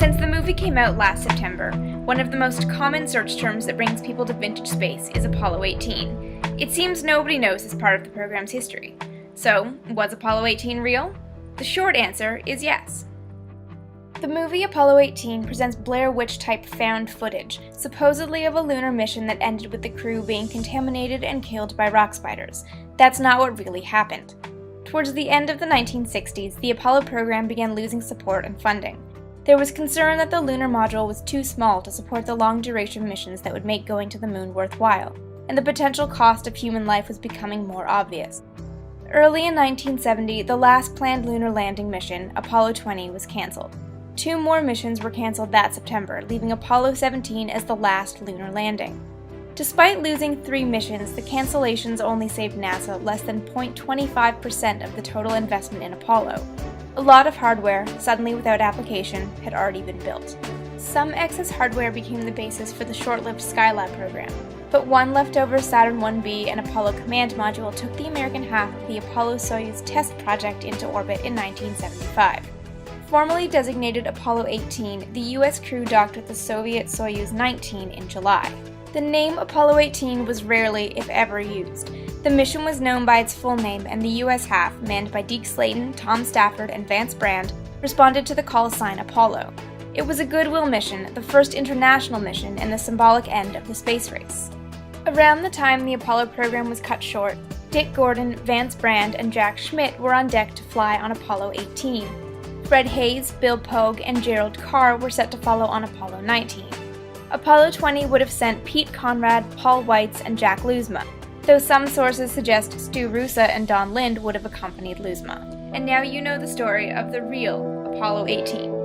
Since the movie came out last September, one of the most common search terms that brings people to vintage space is Apollo 18. It seems nobody knows this part of the program's history. So, was Apollo 18 real? The short answer is yes. The movie Apollo 18 presents Blair Witch-type found footage, supposedly of a lunar mission that ended with the crew being contaminated and killed by rock spiders. That's not what really happened. Towards the end of the 1960s, the Apollo program began losing support and funding. There was concern that the lunar module was too small to support the long-duration missions that would make going to the moon worthwhile, and the potential cost of human life was becoming more obvious. Early in 1970, the last planned lunar landing mission, Apollo 20, was cancelled. 2 more missions were cancelled that September, leaving Apollo 17 as the last lunar landing. Despite losing 3 missions, the cancellations only saved NASA less than 0.25% of the total investment in Apollo. A lot of hardware, suddenly without application, had already been built. Some excess hardware became the basis for the short-lived Skylab program, but one leftover Saturn 1B and Apollo command module took the American half of the Apollo-Soyuz test project into orbit in 1975. Formally designated Apollo 18, the U.S. crew docked with the Soviet Soyuz 19 in July. The name Apollo 18 was rarely, if ever, used. The mission was known by its full name, and the U.S. half, manned by Deke Slayton, Tom Stafford, and Vance Brand, responded to the call sign Apollo. It was a goodwill mission, the first international mission, and the symbolic end of the space race. Around the time the Apollo program was cut short, Dick Gordon, Vance Brand, and Jack Schmitt were on deck to fly on Apollo 18. Fred Haise, Bill Pogue, and Gerald Carr were set to follow on Apollo 19. Apollo 20 would have sent Pete Conrad, Paul Weitz, and Jack Loosma, though some sources suggest Stu Roosa and Don Lind would have accompanied Loosma. And now you know the story of the real Apollo 18.